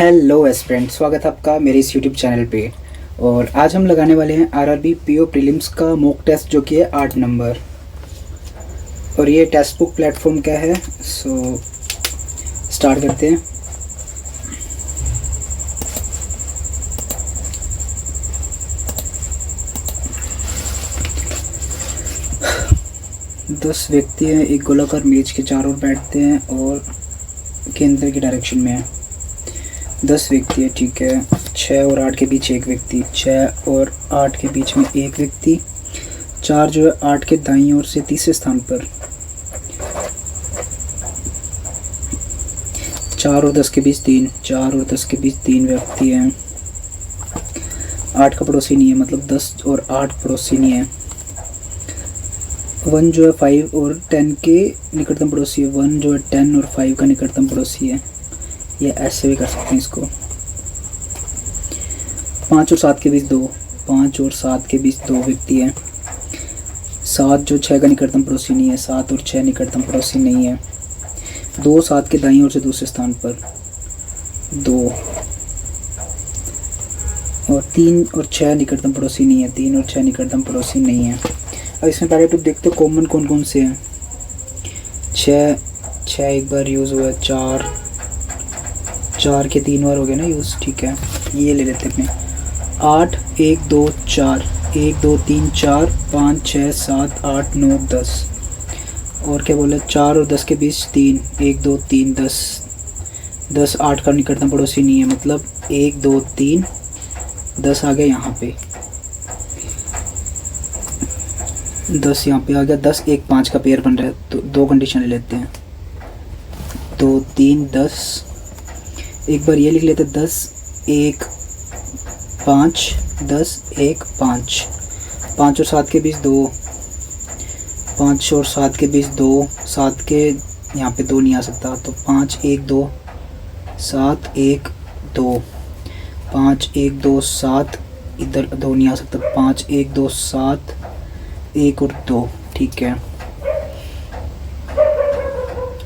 Hello aspirant, स्वागत है आपका मेरे इस यूट्यूब चैनल पे। और आज हम लगाने वाले हैं आरआरबी पीओ प्रीलिम्स का मॉक टेस्ट जो कि है 8 नंबर। और ये टेस्ट बुक प्लेटफॉर्म क्या है, सो स्टार्ट करते हैं। दस व्यक्ति हैं, एक गोलाकार मेज के चारों ओर बैठते हैं और केंद्र की डायरेक्शन में है। 10 व्यक्ति है, ठीक है। 6 और 8 के बीच एक व्यक्ति, 6 और 8 के बीच में एक व्यक्ति, 4 जो है 8 के दाईं ओर से तीसरे स्थान पर, 4 और 10 के बीच 3, 4 और 10 के बीच 3 व्यक्ति हैं। 8 का पड़ोसी नहीं है, मतलब 10 और 8 पड़ोसी नहीं है। 1 जो है 5 और 10 के निकटतम पड़ोसी है। 1 जो है 10 और 5 का निकटतम पड़ोसी है। ये ऐसे भी कर सकते हैं इसको। 5 और 7 के बीच 2, 5 और 7 के बीच 2 व्यक्ति हैं। 7 जो 6 का निकटतम पड़ोसी नहीं है, 7 और 6 निकटतम पड़ोसी नहीं है। 2 7 के दाईं ओर से दूसरे स्थान पर, 2 और 3 और 6 निकटतम पड़ोसी नहीं है, 3 और 6 निकटतम पड़ोसी नहीं है। अब इसमें पहले तो देखते हो कॉमन कौन कौन से हैं। 6 एक बार यूज़ हुआ है, 4 के 3 बार हो गया ना यूज़, ठीक है। ये ले लेते अपने 8 1 2 4, 1 2 3 4 5 6 7 8 9 10। और क्या बोला, 4 और 10 के बीच 3, 1 2 3 10, 10 8 का निकटतम पड़ोसी नहीं है, मतलब 1 2 3 10 आ गया यहाँ पे, 10 यहाँ पे आ गया। 10 1 5 का पेयर बन रहा है, तो 2 कंडीशन ले लेते हैं। 2 3 10, एक बार ये लिख लेते, 10 1 5 10 1 5। 5 और 7 के बीच 2, 5 और 7 के बीच 2, 7 के यहाँ पे 2 नहीं आ सकता, तो 5 1 2 7 1 2, 5 1 2 7, इधर 2 नहीं आ सकता, 5 1 2 7 1 और 2, ठीक है।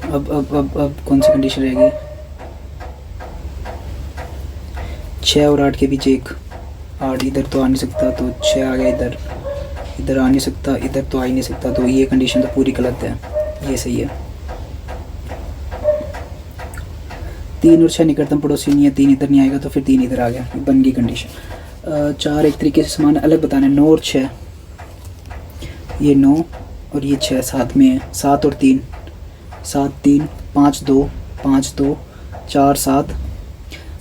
अब कौन सी कंडीशन रहेगी। 6 और 8 के बीच 1, 8 इधर तो आ नहीं सकता, तो 6 आ गया, इधर आ नहीं सकता, इधर तो आ ही नहीं सकता, तो ये कंडीशन तो पूरी गलत है, ये सही है। 3 और 6 निकटतम पड़ोसी नहीं है, 3 इधर नहीं आएगा, तो फिर 3 इधर आ गया, बन गई कंडीशन। 4 एक तरीके से समान अलग बताना है। 9 और 6, ये 9 और ये 6 साथ में है। 7 और 3, 7 3 5 2 5 2 4 7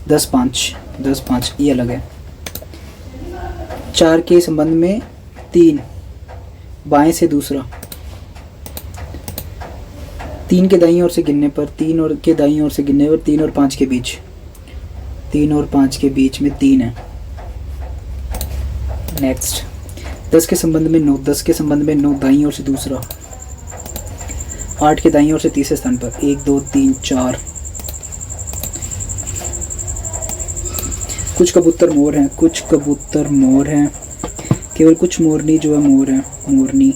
10 5 10 5, ये अलग है। 4 के संबंध में 3, बाएं से दूसरा, 3 के दाईं ओर से गिनने पर, 3 और के दाईं ओर से गिनने पर 3 और 5 के बीच, 3 और 5 के बीच में 3 है। नेक्स्ट 10 के संबंध में 9, 10 के संबंध में 9 दाईं ओर से दूसरा, 8 के दाईं ओर से तीसरे स्थान पर, 1 2 3 4। कुछ कबूतर मोर हैं, कुछ कबूतर मोर हैं, केवल कुछ मोरनी जो है मोर है, मोरनी।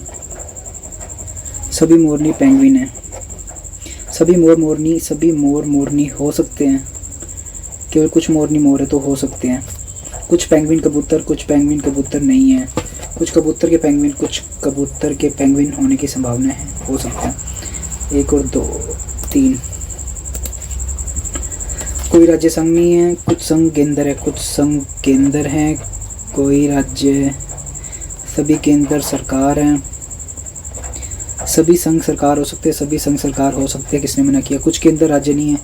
सभी मोरनी पेंगुइन है। सभी मोर मोरनी, सभी मोर मोरनी हो सकते हैं, केवल कुछ मोरनी मोर है तो हो सकते हैं। कुछ पेंगुइन कबूतर, कुछ पेंगुइन कबूतर नहीं है। कुछ कबूतर के पेंगुइन, कुछ कबूतर के पेंगुइन होने की संभावना है, हो सकता है। 1 और 2 3। कोई राज्य संघ नहीं है, कुछ संघ केंद्र है, कुछ संघ केंद्र हैं, कोई राज्य, सभी केंद्र सरकार हैं। सभी संघ सरकार हो सकते हैं, सभी संघ सरकार हो सकते हैं, किसने मना किया। कुछ केंद्र राज्य नहीं है,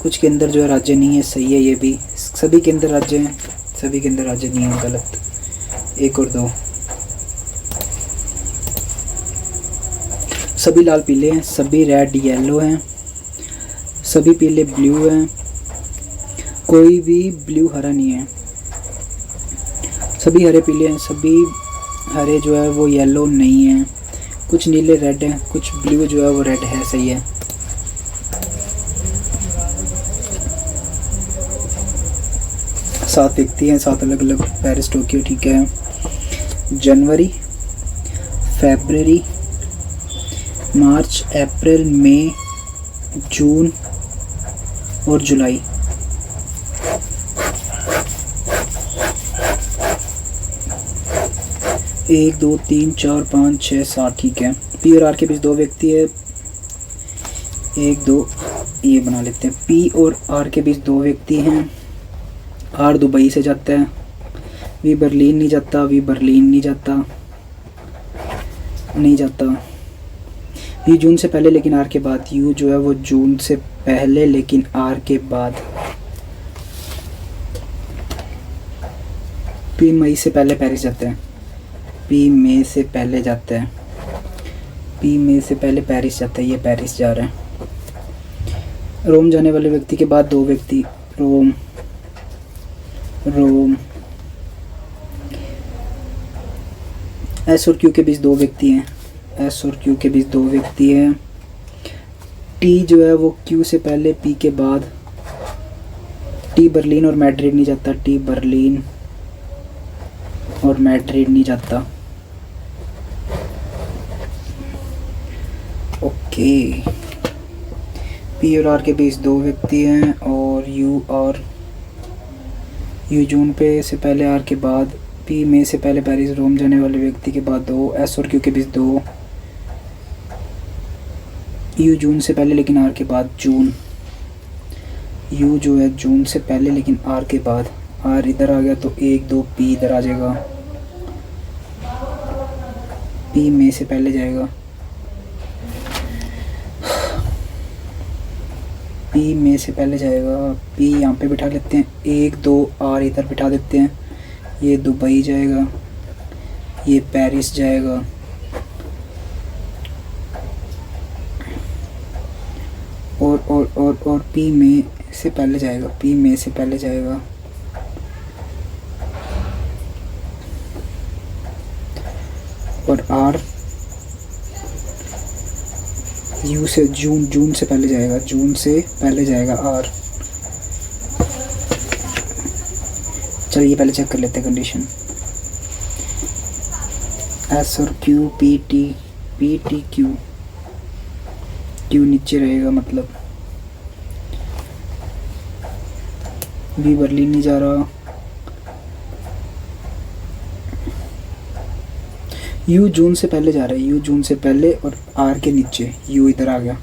कुछ केंद्र जो है राज्य नहीं है, सही है ये भी। सभी केंद्र राज्य हैं, सभी केंद्र राज्य नहीं है, गलत। 1 और 2। सभी लाल पीले हैं, सभी रेड येलो हैं, सभी पीले ब्लू हैं, कोई भी ब्लू हरा नहीं है। सभी हरे पीले हैं, सभी हरे जो है वो येलो नहीं है। कुछ नीले रेड हैं, कुछ ब्लू जो है वो रेड है, सही है। सात व्यक्ति हैं, 7 अलग अलग पेरिस टोक्यो, ठीक है। जनवरी, फरवरी, मार्च, अप्रैल, मई, जून और जुलाई। 1 2 3 4 5 6 7, ठीक है। पी और आर के बीच 2 व्यक्ति है, 1 2, ये बना लेते हैं। पी और आर के बीच 2 व्यक्ति हैं। आर दुबई से जाता है, वी बर्लिन नहीं जाता, वी बर्लिन नहीं जाता, नहीं जाता। यू जून से पहले लेकिन आर के बाद, यू जो है वो जून से पहले लेकिन आर के बाद। पी मई से पहले पेरिस जाता है, पी मई से पहले जाता है, पी मई से पहले पेरिस जाता है, ये पेरिस जा रहा है। रोम जाने वाले व्यक्ति के बाद 2 व्यक्ति, रोम रोम। एस और क्यू के बीच 2 व्यक्ति हैं, एस और क्यू के बीच 2 व्यक्ति हैं। टी जो है वो क्यू से पहले पी के बाद। टी बर्लिन और मैड्रिड नहीं जाता, टी बर्लिन और मैड्रिड नहीं जाता। ओके, पी और आर के बीच 2 व्यक्ति हैं और यू जून पे से पहले आर के बाद। पी मई से पहले पेरिस रोम जाने वाले व्यक्ति के बाद 2। एस और क्यू के बीच 2। यू जून से पहले लेकिन आर के बाद, जून। यू जो है जून से पहले लेकिन आर के बाद। आर इधर आ गया तो 1 2, पी इधर आ जाएगा, पी मई से पहले जाएगा, पी मई से पहले जाएगा। पी यहाँ पे बिठा लेते हैं, 1 2, आर इधर बिठा देते हैं। ये दुबई जाएगा, ये पेरिस जाएगा, और पी मई से पहले जाएगा, पी मई से पहले जाएगा। और आर यू से जून से पहले जाएगा, जून से पहले जाएगा आर। चलिए पहले चेक कर लेते हैं कंडीशन। एस और Q, P T Q, Q नीचे रहेगा मतलब। वी बर्लिन नहीं जा रहा। यू जून से पहले जा रहा है, यू जून से पहले और आर के नीचे, यू इधर आ गया।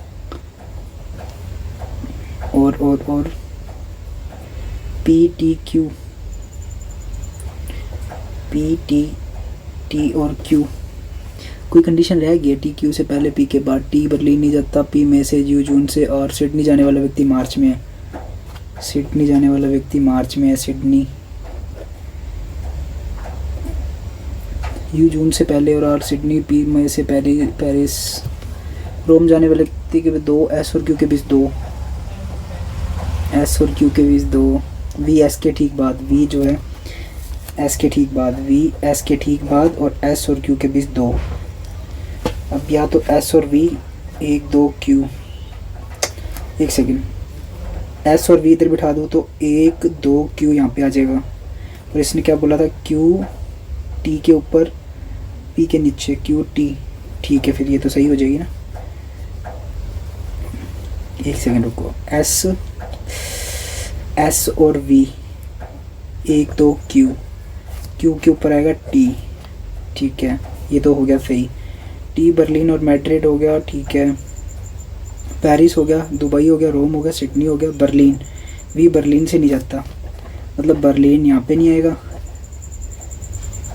और P T Q, P T और क्यू, कोई कंडीशन रह गई? टी क्यू से पहले पी के बाद। टी बर्लिन नहीं जाता, पी मई से, यू जून से, और सिडनी जाने वाला व्यक्ति मार्च में है, सिडनी जाने वाला व्यक्ति मार्च में है, सिडनी। यू जून से पहले और आर सिडनी, पी मई से पहले पेरिस। रोम जाने वाले व्यक्ति के 2। एस और क्यू के बीच 2, एस और क्यू के बीच 2। वी एस के ठीक बाद, वी जो है एस के ठीक बाद, वी एस के ठीक बाद, और एस और क्यू के बीच 2। अब या तो एस और वी, 1 2 क्यू, 1 सेकेंड, एस और वी इधर बिठा दो तो 1 2 क्यू यहाँ पे आ जाएगा। और इसने क्या बोला था? क्यू टी के ऊपर, पी के नीचे, क्यू टी। ठीक है, फिर ये तो सही हो जाएगी ना। 1 सेकेंड रुको। एस और वी, 1 2 क्यू, क्यू के ऊपर आएगा टी। ठीक है, ये तो हो गया सही। टी बर्लिन और मैड्रिड हो गया, ठीक है। पेरिस हो गया, दुबई हो गया, रोम हो गया, सिडनी हो गया, बर्लिन। वी बर्लिन से नहीं जाता, मतलब बर्लिन यहाँ पे नहीं आएगा।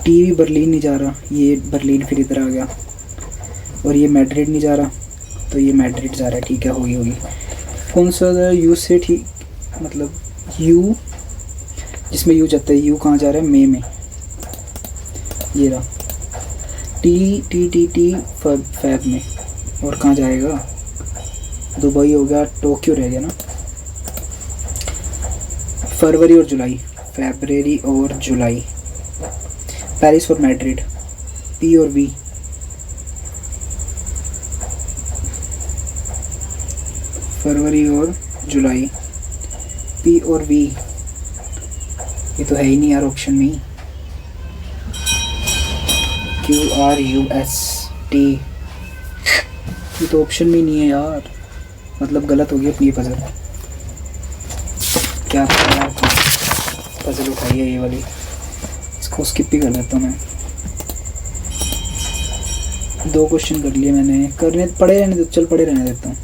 टी भी बर्लिन नहीं जा रहा, ये बर्लिन फिर इधर आ गया। और ये मैड्रिड नहीं जा रहा, तो ये मैड्रिड जा रहा है। ठीक है, होगी। कौन सा यू से? ठीक, मतलब यू जिसमें यू जाता है, यू कहाँ जा रहा है? मई में, ये रहा। टी फैब में, और कहाँ जाएगा? दुबई हो गया, टोक्यो रह गया ना। फरवरी और जुलाई, फरवरी और जुलाई। पेरिस और मैड्रिड, पी और वी। फरवरी और जुलाई, पी और वी। ये तो है ही नहीं यार ऑप्शन में। QRUST, ये तो ऑप्शन में नहीं है यार, मतलब गलत हो गई अपनी पजल। क्या यार, पजल उठाई है ये वाली, इसको स्किप ही कर देता हूँ मैं। 2 क्वेश्चन कर लिए मैंने, करने पड़े रहने दो, चल पड़े रहने देता हूँ।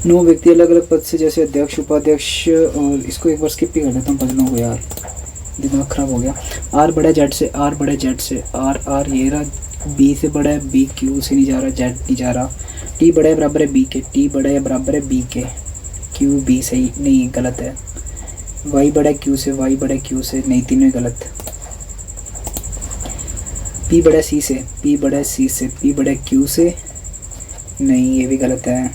नौ व्यक्ति अलग अलग पद से, जैसे अध्यक्ष, उपाध्यक्ष, और इसको एक बार स्किप ही कर देता हूँ पजलों को यार, दिमाग खराब हो गया। आर बड़ा जेड से, आर बड़ा जेड से, आर आर ये रहा, बी से बड़ा है, बी क्यू से नहीं जा रहा, जेड नहीं जा रहा, टी बड़ा है बराबर है बी के, टी बड़ा है बराबर है बी के, क्यू बी सही नहीं, गलत है। वाई बड़ा है क्यू से, वाई बड़ा है क्यू से, नहीं तीनों ही गलत। पी बड़ा है सी से, पी बड़ा है सी से, पी बड़ा है क्यू से, नहीं ये भी गलत है।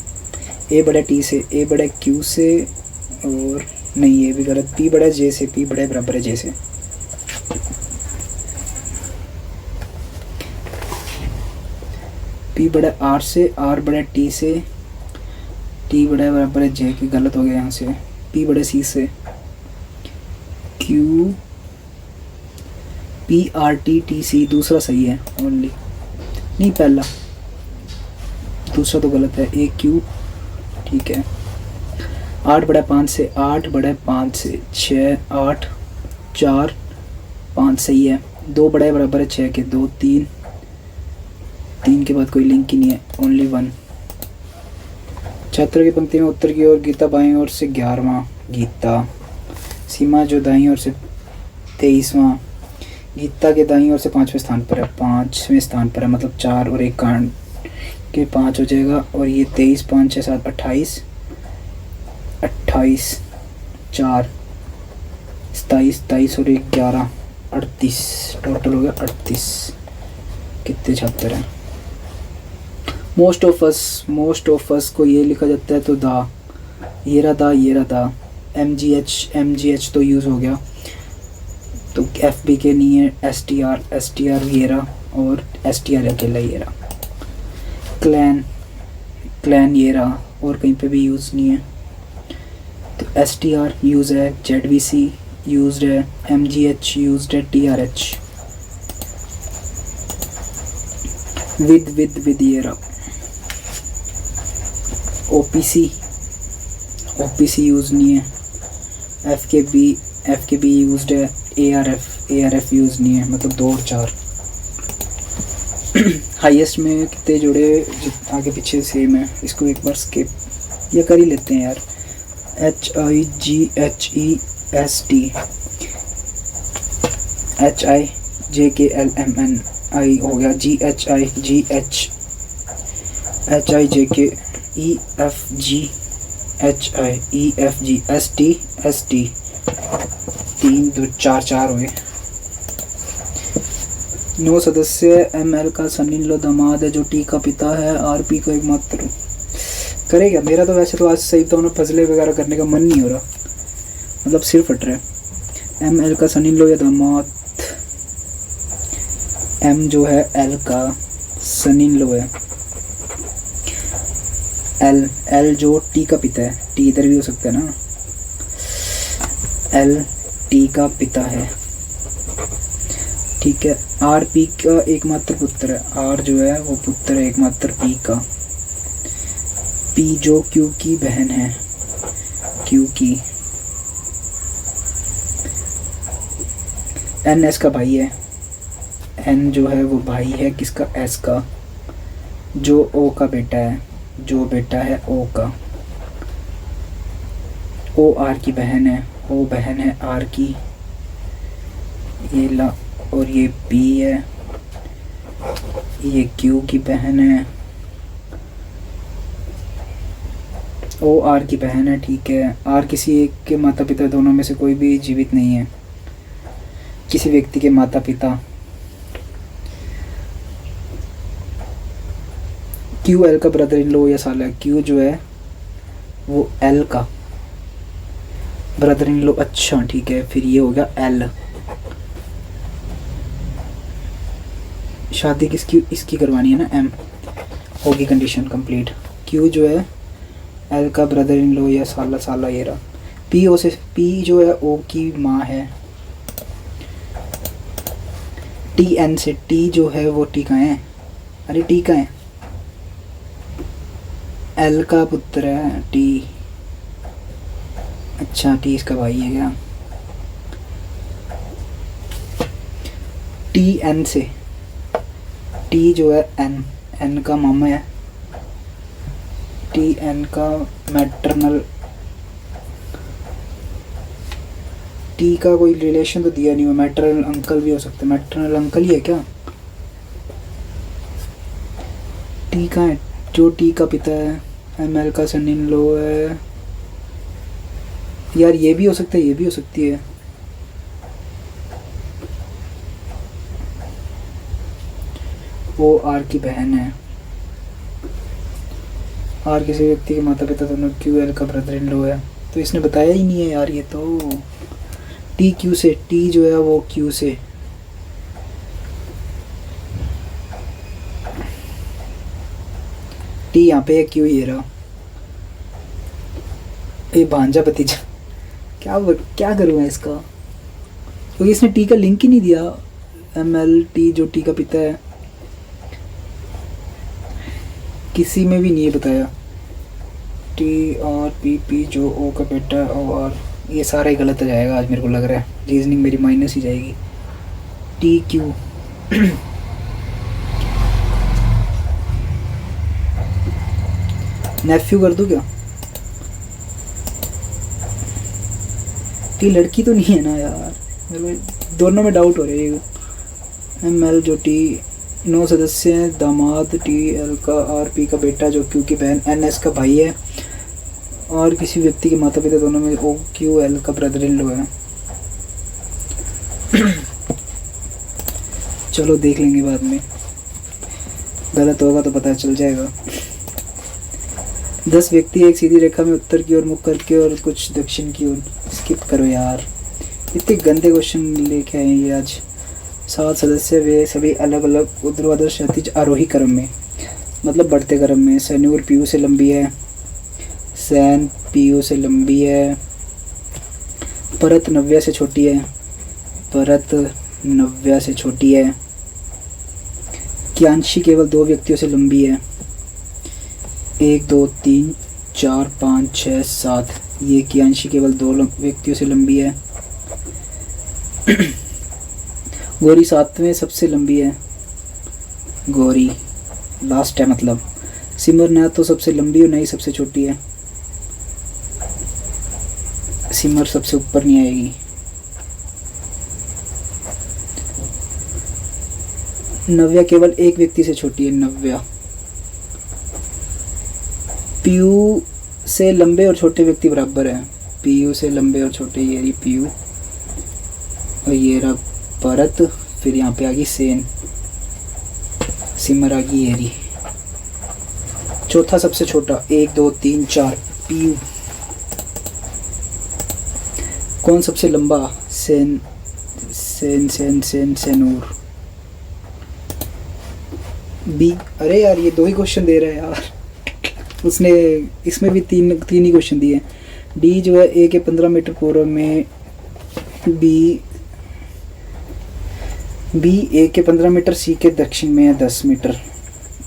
ए बड़ा टी से, ए बड़ा क्यू से, और नहीं ये भी गलत। पी बड़ा जे से, पी बड़ा बराबर है जे से। पी बड़ा आर से, आर बड़ा टी से, टी बड़ा बराबर है जे के, गलत हो गया यहाँ से। पी बड़ा सी से, Q P R T T C, दूसरा सही है ओनली, नहीं पहला, दूसरा तो गलत है। ए क्यू ठीक है। 8 बड़ा 5 से, 8 बड़ा 5 से, 6 8 4 5 सही है। 2 बड़ा बराबर है 6 के, 2 3, 3 के बाद कोई लिंक ही नहीं है, ओनली 1। छात्रों की पंक्ति में उत्तर की ओर, गीता बाईं ओर से 11वां, गीता। सीमा जो दाईं ओर से 23वां, गीता के दाईं ओर से 5वें स्थान पर है, 5वें स्थान पर है, मतलब 4 और 1 कांड के 5 हो जाएगा। और ये 23 5 6 7 28, 28 4 27, 27 और 1 11, 38, टोटल हो गया 38। कितने छात्र हैं? मोस्ट ऑफ अस को ये लिखा जाता है तो दा, ये रहा दा, एम जी एच तो यूज़ हो गया, तो एफ बी के नहीं है, एस टी आर ये रहा, और एस टी आर अकेला ये रहा। क्लैन ये रहा, और कहीं पे भी यूज़ नहीं है, तो एस टी आर यूज़ है, जेड वी सी यूज़ है, एम जी एच यूज़ है, टी आर एच। विद ये रहा। ओ पी सी यूज़ नहीं है, एफ के बी यूज़ है, ए आर एफ यूज़ नहीं है, मतलब 2 और 4। हाईएस्ट में कितने जोड़े आगे पीछे सेम है, इसको एक बार स्किप या कर ही लेते हैं यार। HIGHEST, HIJKLMNI हो गया, HIJK ST 3 2 4 4 हो गए। 9 सदस्य ML का सन इन लॉ दामाद है जो टी का पिता है, RP का एकमात्र। करेगा मेरा तो वैसे तो आज सही तो ना, फजले वगैरह करने का मन नहीं हो रहा, मतलब सिर फट रहा है। ML का सन इन लॉ या दामाद, M जो है L का सन इन लॉ है, L जो T का पिता है, T इधर भी हो सकता है ना, L T का पिता है, ठीक है। RP का एकमात्र पुत्र है, R जो है वो पुत्र है एकमात्र P का। P जो Q की बहन है, Q की। N S का भाई है, N जो है वो भाई है किसका, S का, जो O का बेटा है, जो बेटा है O का। O R की बहन है, O बहन है R की, ये ला, और ये P है, ये Q की बहन है, O R की बहन है, ठीक है। R किसी एक के माता पिता, दोनों में से कोई भी जीवित नहीं है, किसी व्यक्ति के माता पिता। Q L का ब्रदर इन लॉ या साला, Q जो है वो L का ब्रदर इन लॉ, अच्छा ठीक है, फिर ये हो गया L। शादी किसकी, इसकी करवानी है ना, M होगी, कंडीशन कंप्लीट। Q जो है L का ब्रदर इन लॉ या साला ये रहा। P जो है O की माँ है, TN से, T जो है वो T का है, अरे T का है, L का पुत्र है T, अच्छा T इसका भाई है क्या। टी एन से, टी जो है एन, एन का मामा है, टी एन का मैटरनल, टी का कोई रिलेशन तो दिया नहीं हुआ, मैटरनल अंकल भी हो सकता है, मैटरनल अंकल ही है क्या? टी का है जो टी का पिता है, एम एल का सन इन लॉ है, यार ये भी हो सकता है, ये भी हो सकती है। वो आर की बहन है, आर किसी व्यक्ति के माता पिता दोनों, क्यू एल का ब्रदर इन लॉ है, तो इसने बताया ही नहीं है यार ये तो। टी क्यू से, टी जो है वो क्यू से, टी यहाँ पे है, क्यू ये रहा, ये भांजा भतीजा, क्या करूँ मैं इसका, क्योंकि इसने टी का लिंक ही नहीं दिया। एम एल टी जो टी का पिता है, किसी में भी नहीं बताया। टी आर पी पी जो ओ का बेटा है, ओ आर, ये सारा ही गलत हो जाएगा आज मेरे को लग रहा है, रीजनिंग मेरी माइनस ही जाएगी। टी क्यू नेफ्यू कर दूँ क्या? टी लड़की तो नहीं है ना यार, मेरे को दोनों में डाउट हो रही है। एम एल जो टी 9 सदस्य हैं, दामाद टी एल का आर पी का बेटा जो क्यू की बहन, एन एस का भाई है, और किसी व्यक्ति के माता पिता दोनों में ओ क्यू एल का ब्रदर इन लॉ है। चलो देख लेंगे बाद में, गलत होगा तो पता चल जाएगा। 10 व्यक्ति एक सीधी रेखा में उत्तर की ओर मुख करके और कुछ दक्षिण की ओर। स्किप करो यार, इतने गंदे क्वेश्चन लेके आए ये आज। 7 सदस्य, वे सभी अलग अलग ऊर्ध्वाधर क्षैतिज आरोही क्रम में, मतलब बढ़ते क्रम में। सैन्यूर पीयू से लंबी है, सैन पीयू से लंबी है, परत नव्या से छोटी है, परत नव्या से छोटी है। कियांशी केवल 2 व्यक्तियों से लंबी है, 1 2 3 4 5 6 7, ये कियांशी केवल 2 व्यक्तियों से लंबी है। गौरी 7वें सबसे लंबी है, गौरी लास्ट है मतलब। सिमर ना तो सबसे लंबी और ना ही सबसे छोटी है, सिमर सबसे ऊपर नहीं आएगी। नव्या केवल 1 व्यक्ति से छोटी है, नव्या। पीयू से लंबे और छोटे व्यक्ति बराबर है, पीयू से लंबे और छोटे, ये रही पीयू और ये रहा परत, फिर यहाँ पे आ गई सेन, सिमर आ गई ये रही। चौथा सबसे छोटा 1 2 3 4 पीयू। कौन सबसे लंबा? सेन सेन सेन सेन सेनूर। बी, अरे यार ये 2 ही क्वेश्चन दे रहा है यार, उसने इसमें भी तीन ही क्वेश्चन दिए। डी जो है ए के 15 मीटर पूर्व में, बी ए के 15 मीटर, सी के दक्षिण में है 10 मीटर।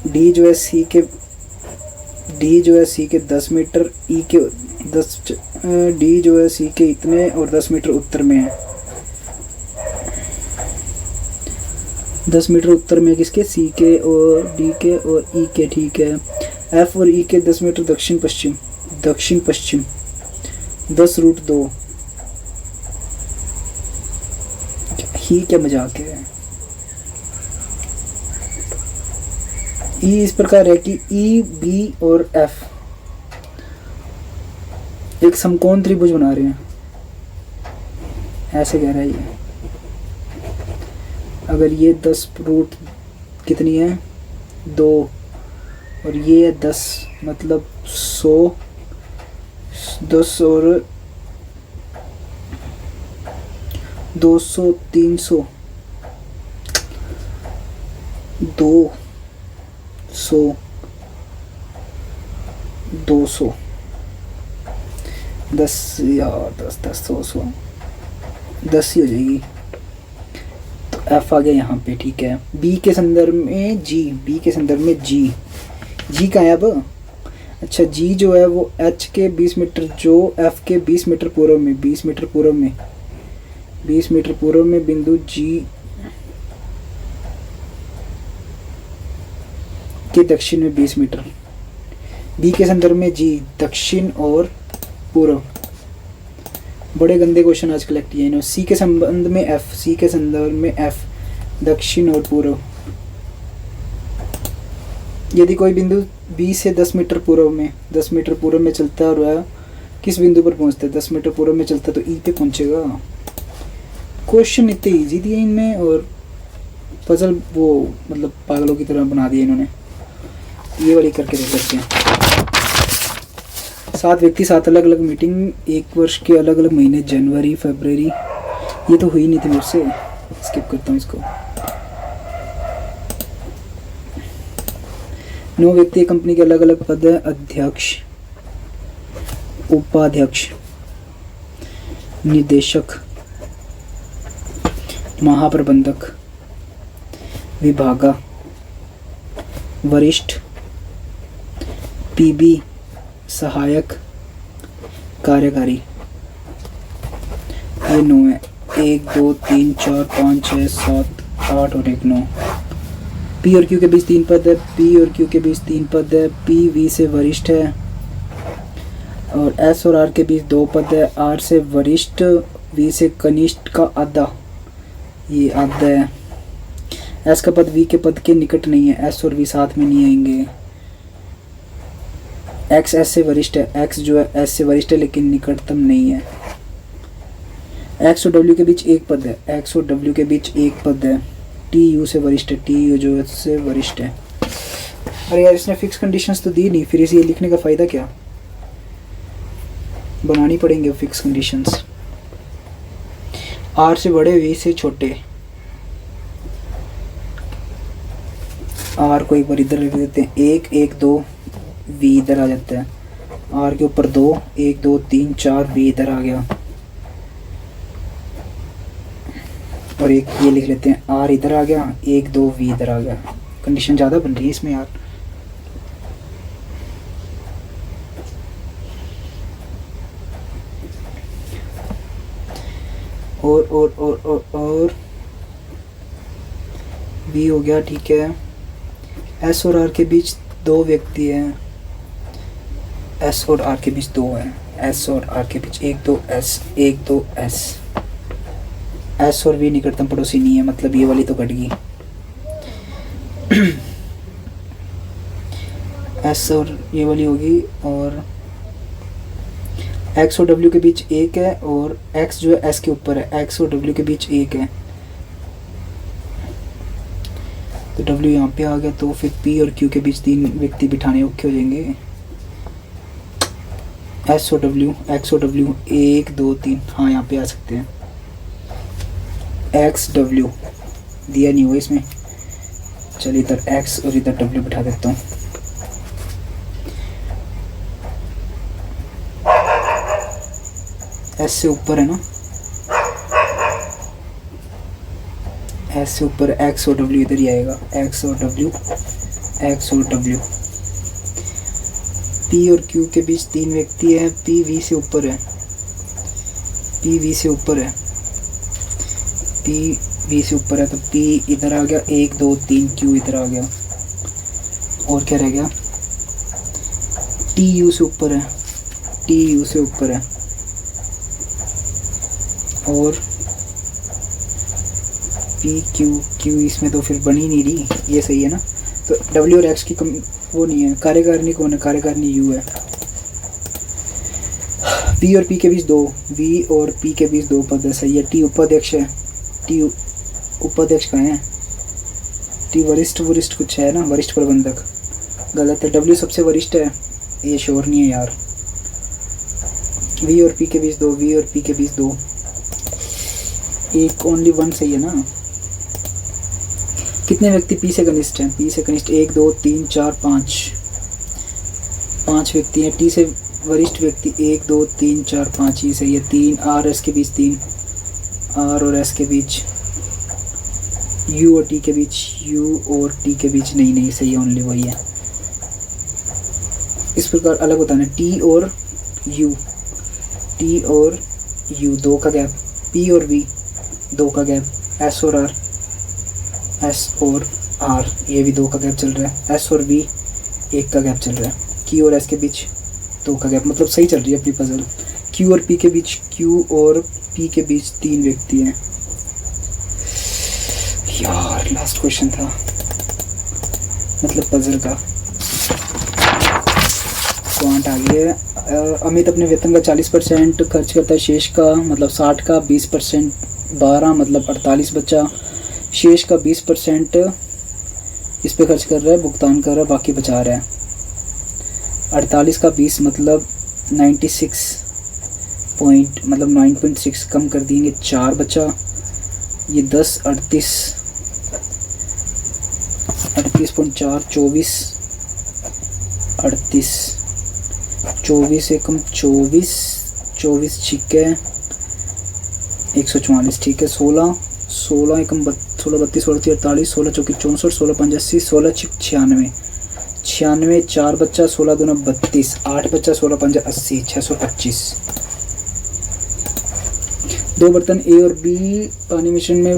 डी जो है सी के 10 मीटर, ई के 10, डी जो है सी के इतने और 10 मीटर उत्तर में है। 10 मीटर उत्तर में किसके? सी के और डी के और ई के, ठीक है। एफ और ई के 10 मीटर दक्षिण पश्चिम, 10√2। ही क्या मजाक है। ई इस प्रकार है कि ई, बी और एफ एक समकोण त्रिभुज बना रहे हैं, ऐसे कह रहा है ये। अगर ये 10 रूट कितनी है? 2, और ये है 10, मतलब 100, 10 और 200, 300, 200, 200, 10 यार 10 10 100 10 ही हो जाएगी। तो एफ आ गया यहाँ पे, ठीक है। बी के संदर्भ में जी, बी के संदर्भ में जी, जी का है अब। अच्छा, जी जो है वो एच के 20 मीटर, जो एफ के 20 मीटर पूर्व में, 20 मीटर पूर्व में, 20 मीटर पूर्व में बिंदु जी के दक्षिण में 20 मीटर। बी के संदर्भ में जी दक्षिण और पूर्व। बड़े गंदे क्वेश्चन आज कलेक्ट किए इन्होंने। सी के संबंध में एफ, सी के संदर्भ में एफ दक्षिण और पूर्व। यदि कोई बिंदु बी से 10 मीटर पूर्व में 10 मीटर पूर्व में चलता है और वह किस बिंदु पर पहुंचता है, 10 मीटर पूर्व में चलता है तो ई पे पहुंचेगा। क्वेश्चन इतने इजी दिए इनमें और पजल वो मतलब पागलों की तरह बना दिए इन्होंने। ये वाली करके देख सकते हैं। 7 व्यक्ति 7 अलग अलग मीटिंग, एक वर्ष के अलग अलग महीने, जनवरी फरवरी। ये तो हुई नहीं थी मेरे से, स्किप करता हूँ इसको। 9 व्यक्ति एक कंपनी के अलग अलग पद है, अध्यक्ष, उपाध्यक्ष, निदेशक, महाप्रबंधक, विभागा, वरिष्ठ, पीबी, सहायक, कार्यकारी। ये 9 है। 1 2 3 4 5 6 7 8 और 1 9। पी और क्यू के बीच 3 पद है, पी और क्यू के बीच 3 पद है। पी वी से वरिष्ठ है और एस और आर के बीच 2 पद है। आर से वरिष्ठ, वी से कनिष्ठ का आधा, ये आधा है। एस का पद वी के पद के निकट नहीं है, एस और वी साथ में नहीं आएंगे। एक्स एस से वरिष्ठ है, एक्स जो है एस से वरिष्ठ है लेकिन निकटतम नहीं है। एक्स और डब्ल्यू के बीच 1 पद है, एक्स और डब्ल्यू के बीच 1 पद है। टी यू से वरिष्ठ है, टी यू जो है से वरिष्ठ है। अरे यार इसने फिक्स कंडीशंस तो दी नहीं, फिर इसे लिखने का फ़ायदा क्या। बनानी पड़ेंगे फिक्स कंडीशंस। आर से बड़े, वी से छोटे। आर को एक बार इधर रख देते हैं, 1 1 2, वी इधर आ जाता है। आर के ऊपर 2 1 2 3 4, वी इधर आ गया। और एक ये लिख लेते हैं, आर इधर आ गया, 1 2 वी इधर आ गया। कंडीशन ज़्यादा बन रही है इसमें यार। और वी हो गया, ठीक है। एस और आर के बीच 2 व्यक्ति हैं, एस और आर के बीच 2 है। एस और आर के बीच 1 2 एस, 1 2 एस। एस और वी निकटतम पड़ोसी नहीं है, मतलब ये वाली तो कट गई। एस और ये वाली होगी। और एक्स और डब्ल्यू के बीच 1 है और एक्स जो है एस के ऊपर है, एक्स और डब्ल्यू के बीच 1 है तो डब्ल्यू यहाँ पे आ गया। तो फिर पी और क्यू के बीच 3 व्यक्ति बिठाने ओके हो जाएंगे। एस और डब्ल्यू, एक्स और डब्ल्यू 1 2 3, हाँ यहाँ पे आ सकते हैं। एक्स डब्ल्यू दिया नहीं हुआ इसमें, चलिए इधर एक्स और इधर डब्ल्यू बिठा देता हूँ। एस से ऊपर है ना, एस से ऊपर एक्स और डब्ल्यू इधर ही आएगा। एक्स और डब्ल्यू, एक्स और डब्ल्यू। पी और क्यू के बीच 3 व्यक्ति है, पी वी से ऊपर है, पी वी से ऊपर है, पी वी से ऊपर है तो पी इधर आ गया, 1 2 3 क्यू इधर आ गया। और क्या रह गया, टी यू से ऊपर है, टी यू से ऊपर है। और पी क्यू, क्यू इसमें तो फिर बनी नहीं रही, ये सही है ना। तो डब्ल्यू और एक्स की वो नहीं है। कार्यकारिणी कौन है, कार्यकारिणी यू है। पी और पी के बीच 2, वी और पी के बीच 2 पद है, सही है। टी उपाध्यक्ष है, टी उपाध्यक्ष कहाँ है, टी वरिष्ठ, वरिष्ठ कुछ है ना, वरिष्ठ प्रबंधक, गलत है। डब्ल्यू सबसे वरिष्ठ है, ये श्योर नहीं है यार। वी और पी के बीच 2, वी और पी के बीच 2, एक ओनली 1 सही है ना। कितने व्यक्ति पी से कनिष्ठ हैं, पी से कनिष्ठ 1 2 3 4 5, 5 व्यक्ति हैं। टी से वरिष्ठ व्यक्ति 1 2 3 4 5, ही सही है। 3 आर एस के बीच 3, आर और एस के बीच, यू और टी के बीच, यू और टी के बीच नहीं सही है, ओनली वही है। इस प्रकार अलग बताना, टी और यू, टी और यू 2 का गैप, पी और वी 2 का गैप, एस और आर, एस और आर, ये भी 2 का गैप चल रहा है। एस और वी 1 का गैप चल रहा है। क्यू और एस के बीच 2 का गैप, मतलब सही चल रही है अपनी पजल। क्यू और पी के बीच, क्यू और पी के बीच 3 व्यक्ति हैं। यार लास्ट क्वेश्चन था, मतलब पजल का पॉइंट आ गया है। अमित अपने वेतन का 40% खर्च करता है, शेष का मतलब 60 का 20% 12 मतलब 48 बचा। शेष का 20% इस पे खर्च कर रहा है, भुगतान कर रहा है, बाकी बचा रहा है। 48 का 20 मतलब 96 पॉइंट, मतलब 9.6 कम कर देंगे, 4 बचा। ये 10 38 38.4 24 38 24 एकम 24 24 छिके 144, ठीक है। 16 16 एकम 16 32 48 16 चौकी 64 16 85 16 छिक 96 96 4 बच्चा 16 दूना 32 8 बच्चा 16 पंजा 80 625। 2 बर्तन ए और बी पानी मिश्रण में,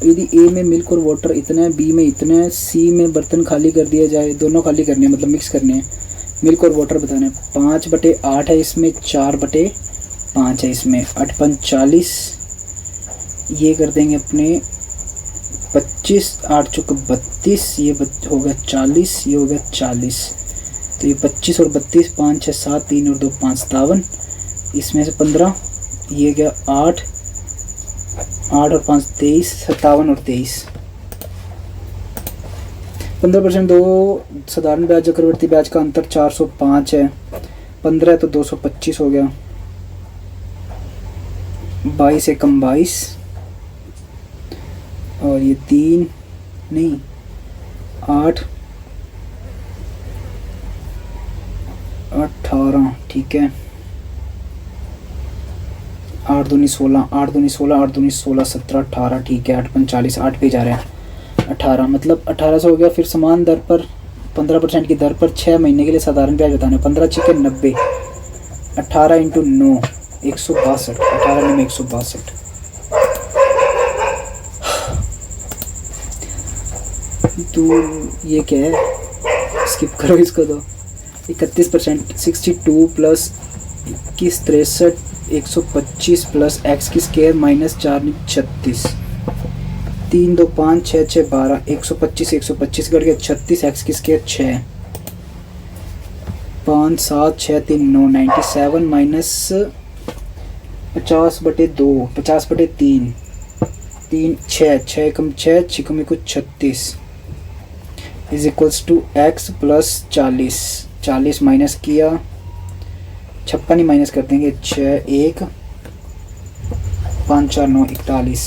यदि ए में मिल्क और वाटर इतना है, बी में इतना है, सी में बर्तन खाली कर दिया जाए, दोनों खाली करने हैं मतलब मिक्स करने हैं, मिल्क और वाटर बताना है। 5/8 है इसमें, 4/5 है इसमें, 8 पंच 40, ये कर देंगे अपने 25, 8 चौक 32, ये होगा 40, ये होगा 40, तो ये 25 और 32 5 6 7 3 और 2 5 57, इसमें से 15, ये गया 8 और 5 23 57 और 23। 15% 2 साधारण ब्याज चक्रवर्ती ब्याज का अंतर 405 है, 15 है तो 225 हो गया। 22 एकम 22 और ये 3 नहीं 8 18, ठीक है। 8 दूनी 16 8 दूनी 16 8 दूनी 16 17 18, ठीक है। 8 पंच 40, 8 पे जा रहे हैं 18, मतलब 1800 हो गया। फिर समान दर पर 15% की दर पर 6 महीने के लिए साधारण ब्याज बताना है। 15 छिके 90, 18 इंटू 9 162, 18 में 162। तो ये क्या है, स्किप करो इसको। तो 31% 62 प्लस 21 63 125 प्लस एक्स की स्केयर माइनस 4 36, 3 2 5 6 6 12 125 125 कट गया 36, एक्स की स्केयर 6 5 7 6 3 9 97 माइनस 50/2 50/3 3 6 6 कम 6 6 को 36 is equals to x plus 40 40 minus किया 56 ही माइनस कर देंगे 6 1 5 4 9 41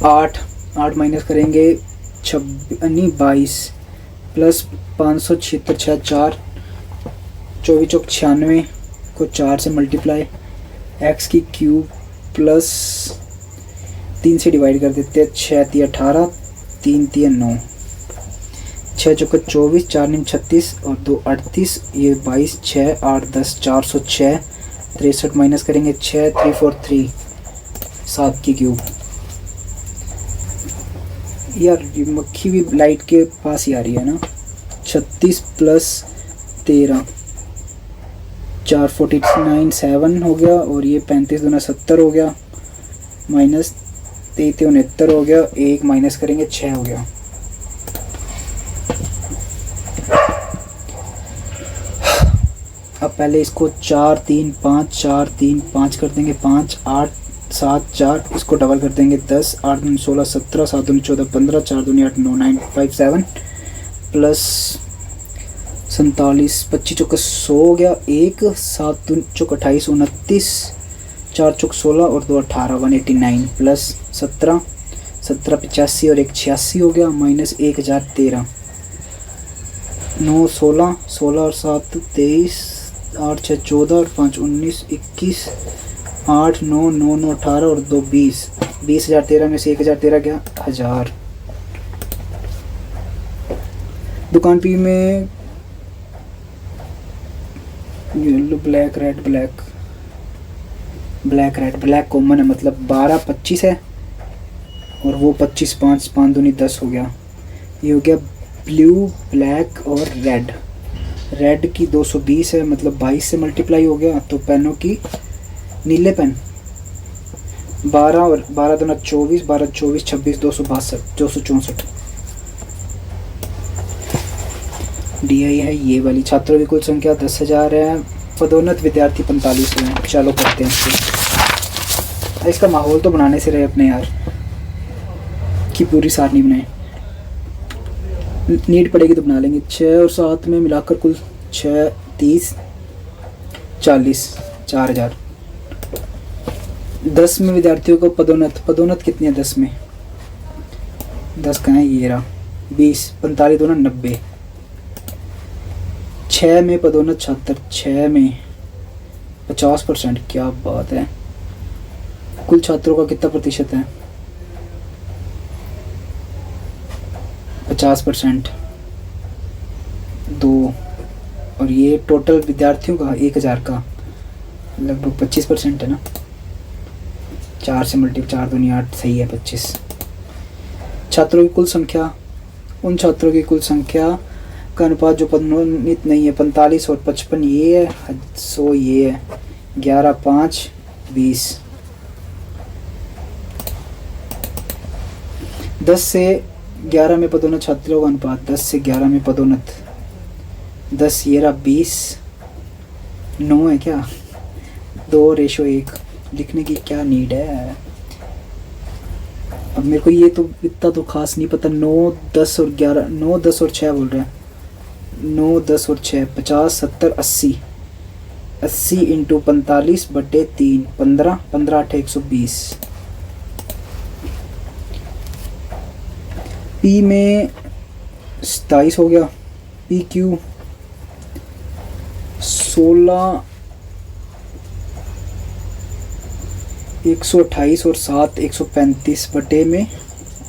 8 8 माइनस करेंगे 22 प्लस 576 6 4 24 चौक 96 को 4 से मल्टीप्लाई एक्स की क्यूब प्लस 3 से डिवाइड कर देते हैं 6 3 18 3 3 9 6 चौक 24 4 9 36 और 2 38 ये 22 6 8 10 406 63 माइनस करेंगे 6 3 4 3 7 की क्यूब। यार ये मक्खी भी लाइट के पास ही आ रही है ना। 36 प्लस 13 4 49 7 हो गया और ये 35 दूना 70 हो गया माइनस 33 69 हो गया 1 माइनस करेंगे 6 हो गया। अब पहले इसको 4 3 5 4 3 5 कर देंगे 5 8 7 4 इसको डबल कर देंगे 10 8 दूनी 16 17 7 दूनी 14 15 4 दूनी 8 9 9 5 7 प्लस 47 25 चौक 100 हो गया 1 7 दूनी चौक 28 29 4 चौक 16 और 2 18 189 प्लस 17 17 85 और 1 86 हो गया माइनस 1013 9 16 16 और 7 23 8 6 14 और 5 19 21 8 9 9 9 18 और 2 20 20,013 में से 1,013 गया 1000। दुकान पी में yellow black red black black red black common है मतलब 12 25 है और वो 25 5 5 दूनी 10 हो गया। ये हो गया ब्लू, ब्लैक और रेड। रेड की 220 है, मतलब 22 से मल्टीप्लाई हो गया। तो पेनों की, नीले पेन 12 और 12 दूना 24, 12 24 26 262 264। डी आई है ये वाली। छात्रों की कुल संख्या 10,000 है, पदोन्नत विद्यार्थी 45 हैं। चलो करते हैं इसको। इसका माहौल तो बनाने से रहे अपने यार, कि पूरी सारणी बनाए। नीड पड़ेगी तो बना लेंगे। 6 और 7 में मिलाकर कुल 6 30 40 4000। 10 में विद्यार्थियों को पदोन्नत कितनी है 10 में? 10 कहाँ है, ये रहा 20 45 दूना 90। 6 में पदोन्नत छात्र, 6 में 50%। क्या बात है। कुल छात्रों का कितना प्रतिशत है? 50%। 2 और ये टोटल विद्यार्थियों का 1000 का लगभग 25% है ना। 4 से मल्टीप्लाई, 4 दूनी 8, सही है 25। छात्रों की कुल संख्या, उन छात्रों की कुल संख्या का अनुपात जो पदोन्नत नहीं है। 45 और 55 ये है, 100 ये है, 11 5 20। 10 से 11 में पदोन्नत छात्रों का अनुपात, 10 से 11 में पदोन्नत 10 ये रहा 20। 9 है क्या? 2:1 लिखने की क्या नीड है? अब मेरे को ये तो इतना तो खास नहीं पता। 9 10 और 11, 9 10 और 6 बोल रहे हैं। 9 10 और 6 50 70 80। 80 इंटू 45/3 15 15 8 120। पी में 27 हो गया। पी क्यू 16 128 और 7 135 बटे में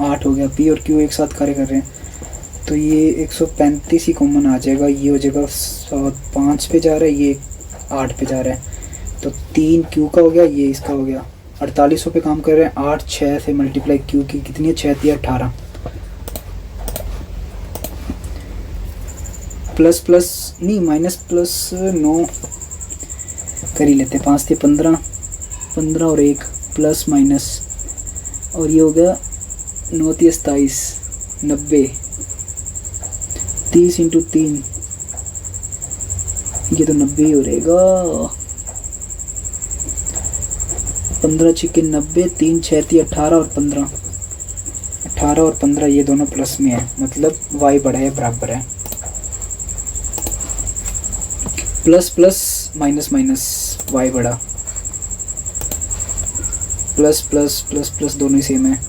8 हो गया। पी और क्यू एक साथ कार्य कर रहे हैं तो ये 135 ही कॉमन आ जाएगा। ये हो जाएगा 5 पे जा रहा है, ये 8 पे जा रहा है। तो 3 क्यू का हो गया, ये इसका हो गया। 4800 पे काम कर रहे हैं। 8 6 से मल्टीप्लाई क्यू की कितनी है? 6 3 18। प्लस प्लस नहीं, माइनस प्लस 9 कर ही लेते। 5 थे 15, 15 और 1 प्लस माइनस, और ये हो गया 9 3 27 90। 30 इंटू 3 ये तो 90 ही हो रहेगा। 15 6 90, 3 6 3 18 और 15, 18 और 15 ये दोनों प्लस में है, मतलब y बड़ा है बराबर है। Plus plus minus minus y बड़ा, प्लस प्लस प्लस प्लस दोनों ही सेम है।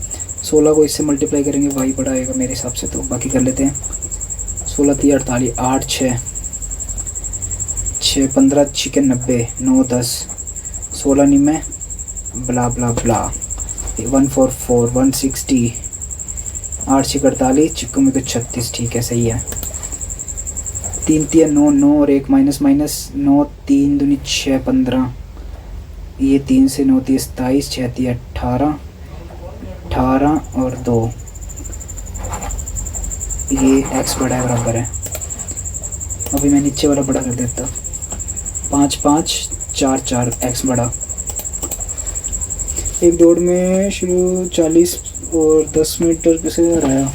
16 को इससे मल्टीप्लाई करेंगे y बड़ा आएगा मेरे हिसाब से। तो बाकी कर लेते हैं। 16 3 48, 8 6 6 15 6 90, 9 10 16 नहीं में ब्ला ब्ला ब्ला 144 160, 8 6 48 चिक्कू में तो 36। ठीक है सही है। 3 3 9 9 और 1 माइनस माइनस 9 3 दूनी 6 15, ये 3 से 9 30 27, 6 3 18 18 और 2 ये x बड़ा है बराबर है। अभी मैं नीचे वाला बड़ा कर देता। 5 5 4 4 x बड़ा। एक दौड़ में शुरू 40 और 10 मीटर से रहा है।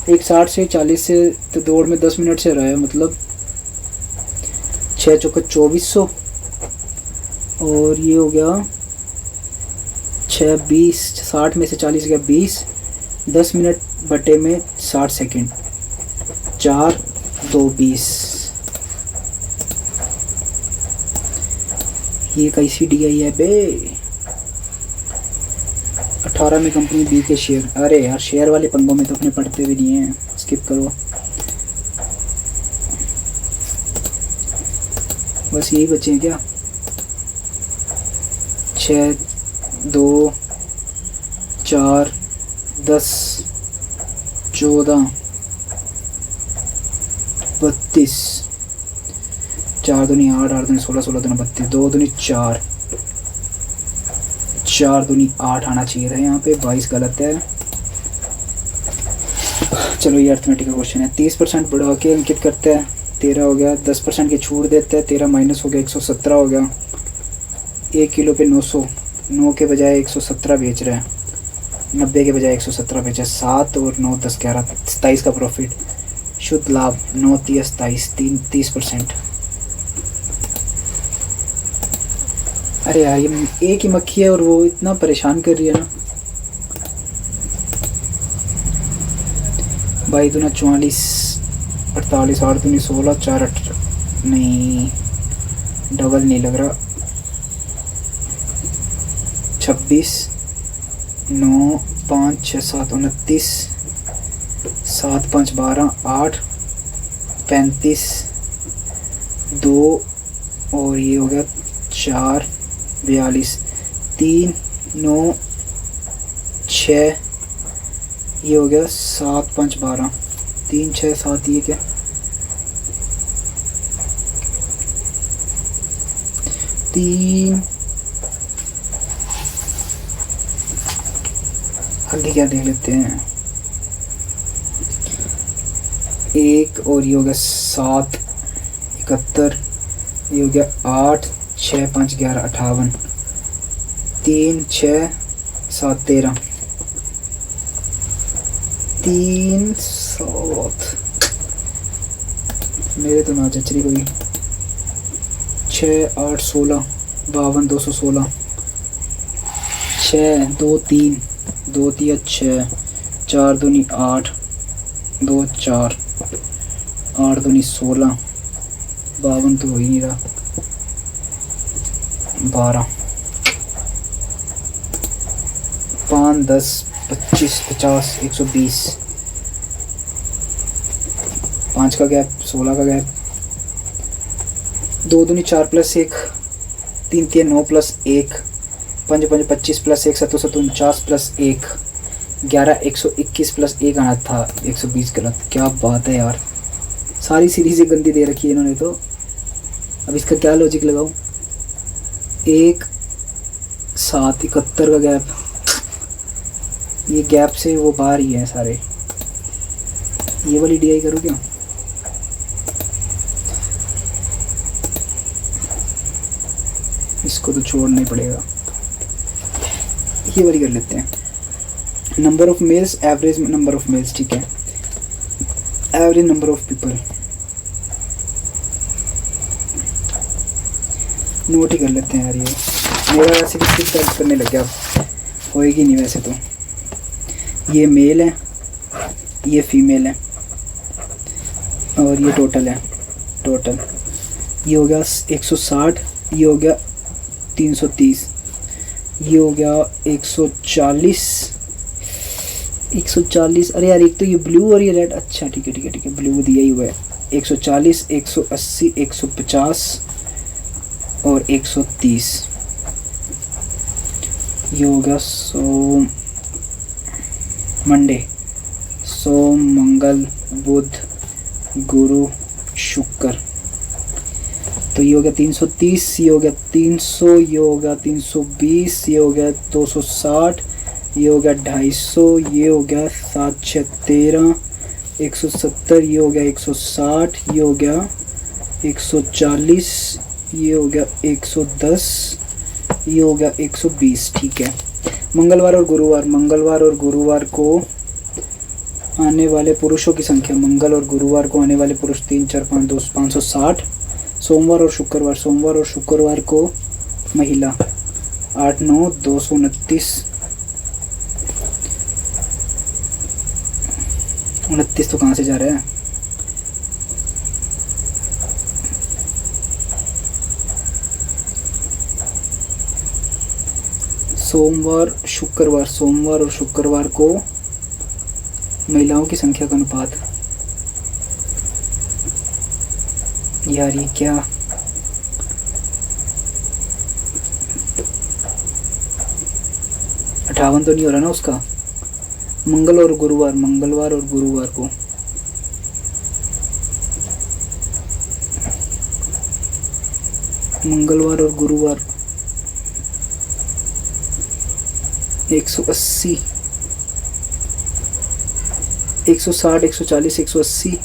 एक 60 से 40 से तो दौड़ में 10 मिनट से रहा है, मतलब 6 चौके 2400 और ये हो गया 6 20। 60 में से 40 गया 20, 10 मिनट बटे में 60 सेकंड, 4 2 20। ये कैसी डी आई है बे? 18 में कंपनी बी के शेयर। अरे यार शेयर वाले पंगों में तो अपने पढ़ते भी नहीं हैं, स्किप करो। बस यही बचे हैं क्या? 6 2 4 10 14 32, 4 दूनी 8 8 दूनी 16 16 दूनी 32, 2 दूनी 4 4 दूनी 8 आना चाहिए था यहाँ पे। 22 गलत है। चलो ये अर्थमेटिक का क्वेश्चन है। 30% बढ़ा के अंकित करते हैं, 13 हो गया। 10% की छूट देते हैं, 13 माइनस हो गया, 117 हो गया। 1 किलो पे 900, 9 के बजाय 117 बेच रहे हैं, 90 के बजाय 117 बेचा। 7 और 9 10 11 27 का प्रॉफिट। शुद्ध लाभ 9 30 27 30%। अरे यार ये एक ही मक्खी है और वो इतना परेशान कर रही है ना भाई। दूना 44 48 8 दूनी 16 4 8 नहीं, डबल नहीं लग रहा। 26 9 5 6 7 29 7 5 12 8 35 2 और ये हो गया 4 42 3 9 6 ये हो गया 7 5 12 3 6 7 ये क्या 3 आगे क्या देख लेते हैं। 1 और ये हो गया 7 71 ये हो गया 8 6 5 11 58 3 6 7 13 3 7 मेरे तो ना चचरी कोई 6 8 16 52 216 6 2 3 2 3 6 4 दूनी 8 2 4 8 दूनी 16 52 तो हो ही नहीं रहा 12 5 10 25 50 120 5 का गैप 16 का गैप 2 दूनी 4 plus 1 3 3 9 plus 1 5 5 25 plus 1 7 7 49 plus 1 11 121 plus 1 आना था 120 गलत। क्या बात है यार, सारी सीरीज गंदी दे रखी है इन्होंने तो। अब इसका क्या लॉजिक लगाऊं। 1 7 71 का गैप, ये गैप से वो बाहर ही है सारे। ये वाली डीआई करूँ क्या। इसको तो छोड़ना ही पड़ेगा, ये वाली कर लेते हैं। Number of males average number of males, ठीक है, average number of people note ही कर लेते हैं यार। ये मेरा वैसे भी सिर्फ दर्द करने लग गया, अब होएगी नहीं वैसे तो। ये मेल है, ये फीमेल है और ये टोटल है। टोटल ये हो गया 160, ये हो गया 330, ये हो गया 140 140। अरे यार एक तो ये ब्लू और ये रेड, अच्छा ठीक है ठीक है ठीक है, ब्लू दिया ही हुआ है। 140 180 150 और 130। ये हो गया सोम मंडे, सोम मंगल बुध गुरु शुक्र। तो ये हो गया 330, ये हो गया 300, ये हो गया 320, ये हो गया 260, ये हो गया 250, ये हो गया 7 6 13 170, ये हो गया 160, ये हो गया 140, ये हो गया 110, ये हो गया 120। ठीक है, मंगलवार और गुरुवार, मंगलवार और गुरुवार को आने वाले पुरुषों की संख्या, मंगल और गुरुवार को आने वाले पुरुष 3 4 5 2 560। सोमवार और शुक्रवार, सोमवार और शुक्रवार को महिला 8 9 229 29 तो कहाँ से जा रहा है। सोमवार शुक्रवार, सोमवार और शुक्रवार को महिलाओं की संख्या का अनुपात। यार ये क्या, अठावन तो नहीं हो रहा ना उसका। मंगल और गुरुवार, मंगलवार और गुरुवार को मंगलवार और गुरुवार 180 160, 140, 180,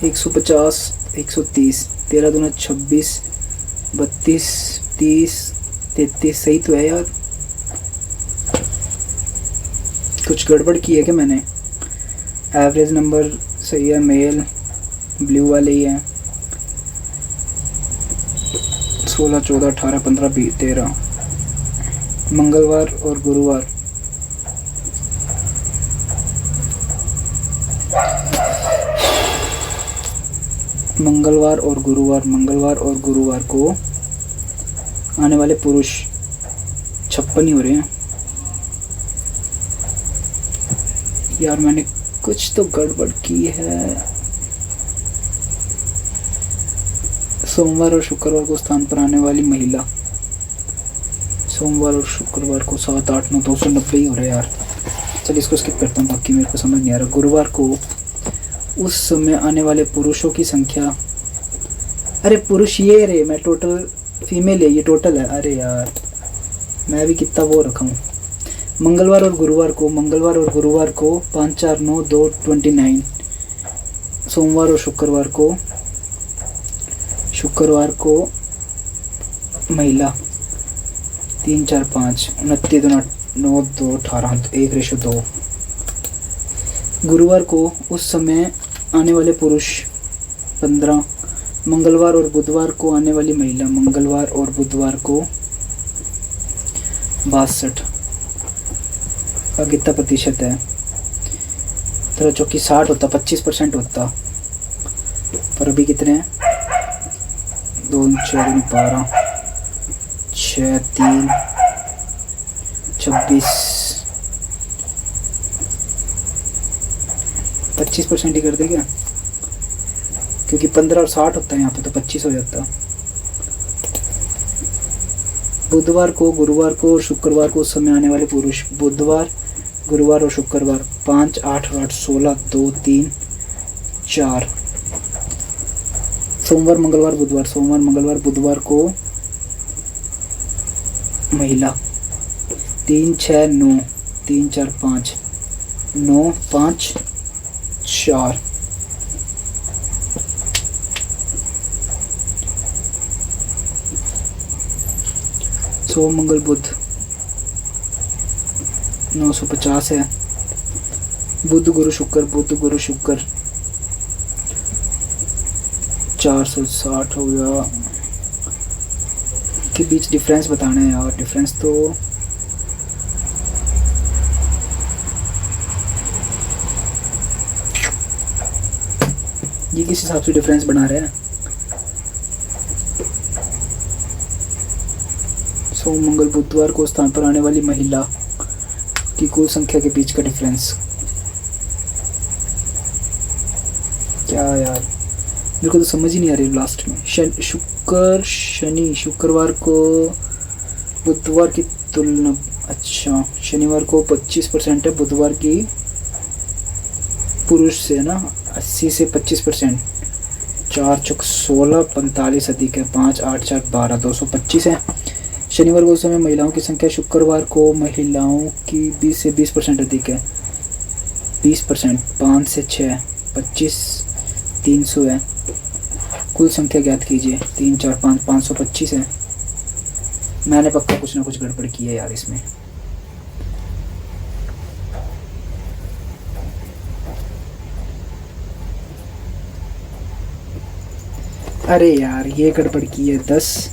150, 130, 13 दूना 26, 32, 30, 33। सही तो है यार, कुछ गड़बड़ की है क्या मैंने? एवरेज नंबर सही है, मेल ब्लू वाले ही हैं। 16, 14, 18, 15, 20, 13। मंगलवार और गुरुवार, मंगलवार और गुरुवार, मंगलवार और गुरुवार को आने वाले पुरुष 56 ही हो रहे हैं। यार मैंने कुछ तो गड़बड़ की है। सोमवार और शुक्रवार को स्थान पर आने वाली महिला, सोमवार और शुक्रवार को 7, 8, 9, 290 ही हो रहा है यार। चल इसको स्किप करता हूँ, बाकी मेरे को समझ नहीं आ रहा। गुरुवार को उस समय आने वाले पुरुषों की संख्या, अरे पुरुष ये रे, मैं टोटल फीमेल है, ये टोटल है। अरे यार मैं भी कितना वो रखा हूँ। मंगलवार और गुरुवार को, मंगलवार और गुरुवार को 5, 4, 9, 2, 29। सोमवार और शुक्रवार को, शुक्रवार को महिला 3, 4, 5, 29, 9, 2, 18, 1:2। गुरुवार को उस समय आने वाले पुरुष 15। मंगलवार और बुधवार को आने वाली महिला, मंगलवार और बुधवार को 62 का कितना प्रतिशत है? 13 चौकी 60 होता, 25% होता, पर अभी कितने हैं? 2, 4, 12, 6, 3, 26, 25% ही कर दे क्या? क्योंकि 15 और 60 होता है यहाँ पे, तो 25 हो जाता। बुधवार को, गुरुवार को और शुक्रवार को उस समय आने वाले पुरुष, बुधवार, गुरुवार और शुक्रवार 5, 8, 8, 16, 2, 3, 4। सोमवार, मंगलवार, बुधवार, सोमवार, मंगलवार, बुधवार को महिला 3, 6, 9, 3, 4, 5, 9, 5, 4। सोम, मंगल, बुध 950 है। बुध, गुरु, शुक्र, बुध, गुरु, शुक्र 460 हो गया। के बीच डिफरेंस बताना है यार, डिफरेंस तो ये किस हिसाब से डिफरेंस बना रहे हैं? सोम, मंगल, बुधवार को स्थान पर आने वाली महिला की कुल संख्या के बीच का डिफरेंस क्या यार, मेरे को तो समझ ही नहीं आ रही लास्ट में। शुक्र, शनि, शुक्रवार को बुधवार की तुलना, अच्छा शनिवार को 25% है, बुधवार की पुरुष से ना 80 से 25%। 4 चौक 16, 45 अधिक है, 5, 8, 4, 12, 225 है। शनिवार को उस समय महिलाओं की संख्या, शुक्रवार को महिलाओं की 20 से 20% अधिक है, 20%। 5 से 6, 25, 300 है। कुल संख्या ज्ञात कीजिए। 3, 4, 5, 525 है। मैंने पक्का कुछ ना कुछ गड़बड़ की है यार इसमें। अरे यार ये गड़बड़ की है। 10,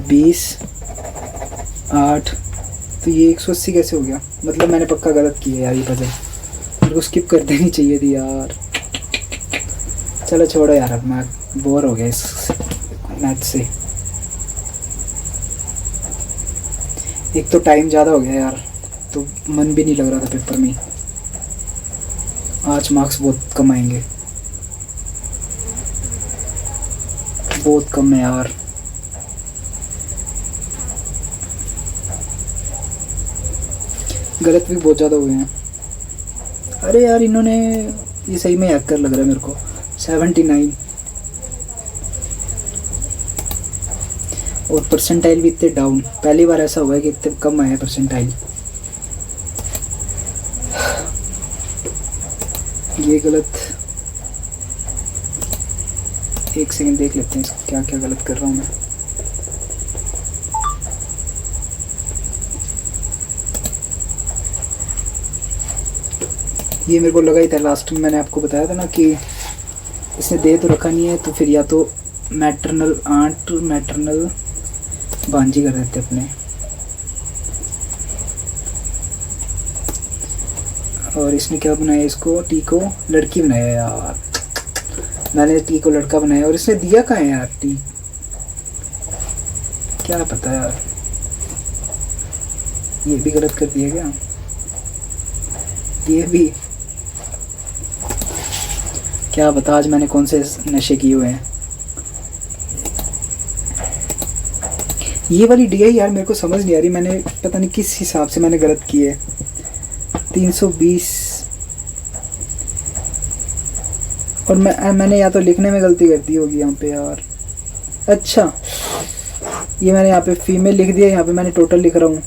20, 8, तो ये 180 कैसे हो गया? मतलब मैंने पक्का गलत की है यार ये पजल, मेरे को स्किप कर देनी चाहिए थी यार। चलो छोड़ो यार, अब मैं बोर हो गया इस मैथ से। एक तो टाइम ज़्यादा हो गया यार, तो मन भी नहीं लग रहा था पेपर में। आज मार्क्स बहुत कम आएंगे, बहुत कम है यार। गलत भी बहुत ज़्यादा हुए हैं। अरे यार इन्होंने ये सही में हैक कर लग रहा है मेरे को। 79 और परसेंटाइल भी इतने डाउन, पहली बार ऐसा हुआ है कि इतने कम आया परसेंटाइल। ये गलत, एक सेकंड देख लेते हैं क्या क्या गलत कर रहा हूँ मैं। ये मेरे को लगा ही था, लास्ट में मैंने आपको बताया था ना कि इसने दे तो रखा नहीं है, तो फिर या तो मैटरनल आंट मैटरनल भांजी कर देते अपने। और इसने क्या बनाया, इसको टी को लड़की बनाया यार। मैंने टी को लड़का बनाया और इसने दिया कहाँ है यार टी, क्या पता यार। ये भी गलत कर दिया क्या, ये भी क्या बता आज मैंने कौन से नशे किए हुए हैं। ये वाली डी आई यार मेरे को समझ नहीं आ रही, मैंने पता नहीं किस हिसाब से मैंने गलत की है। 320 और मैंने या तो लिखने में गलती कर दी होगी यहाँ पे यार। अच्छा ये मैंने यहाँ पे फीमेल लिख दिया, यहाँ पे मैंने टोटल लिख रहा हूँ,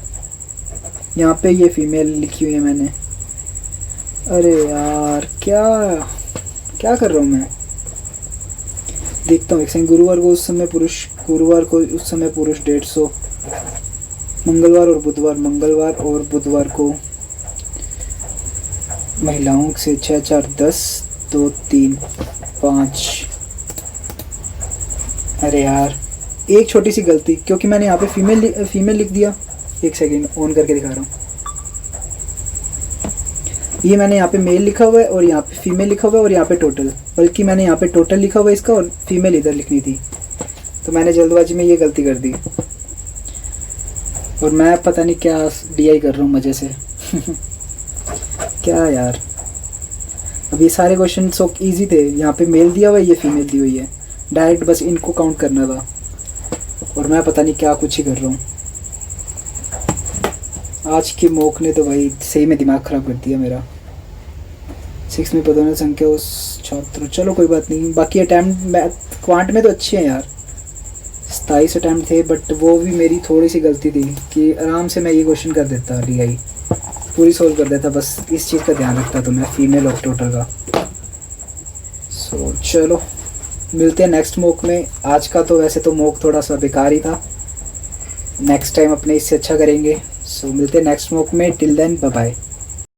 यहाँ पे ये फीमेल लिखी हुई है मैंने। अरे यार क्या क्या कर रहा हूँ मैं। देखता हूँ एक सेकंड। गुरुवार को उस समय पुरुष, गुरुवार को उस समय पुरुष 150, मंगलवार और बुधवार को महिलाओं से 6 4 10 2 3 5। अरे यार एक छोटी सी गलती, क्योंकि मैंने यहाँ पे फीमेल लिख दिया। एक सेकंड ऑन करके दिखा रहा हूँ। ये मैंने यहाँ पे मेल लिखा हुआ है और यहाँ पे फीमेल लिखा हुआ है और यहाँ पे टोटल, बल्कि मैंने यहाँ पे टोटल लिखा हुआ है इसका और फीमेल इधर लिखनी थी, तो मैंने जल्दबाजी में ये गलती कर दी। और मैं पता नहीं क्या डीआई कर रहा हूँ मज़े से। क्या यार, अब ये सारे क्वेश्चन सो इजी थे। यहाँ पे मेल दिया हुआ है, ये फीमेल दी हुई है, डायरेक्ट बस इनको काउंट करना था और मैं पता नहीं क्या कुछ ही कर रहा हूँ। आज की मॉक ने तो भाई सही में दिमाग ख़राब कर दिया मेरा। 6 में पदों संख्या उस छात्र, चलो कोई बात नहीं। बाकी अटैम्प्ट मैथ क्वांट में तो अच्छे हैं यार, 27 अटैम्प्ट थे, बट वो भी मेरी थोड़ी सी गलती थी कि आराम से मैं ये क्वेश्चन कर देता, डीआई पूरी सोल्व कर देता। बस इस चीज़ का ध्यान रखता तो मैं फीमेल और टोटल का। सो चलो मिलते हैं नेक्स्ट मॉक में। आज का तो वैसे तो मॉक थोड़ा सा बेकार ही था, नेक्स्ट टाइम अपने इससे अच्छा करेंगे। सो मिलते हैं नेक्स्ट मॉक में। Till then bye bye.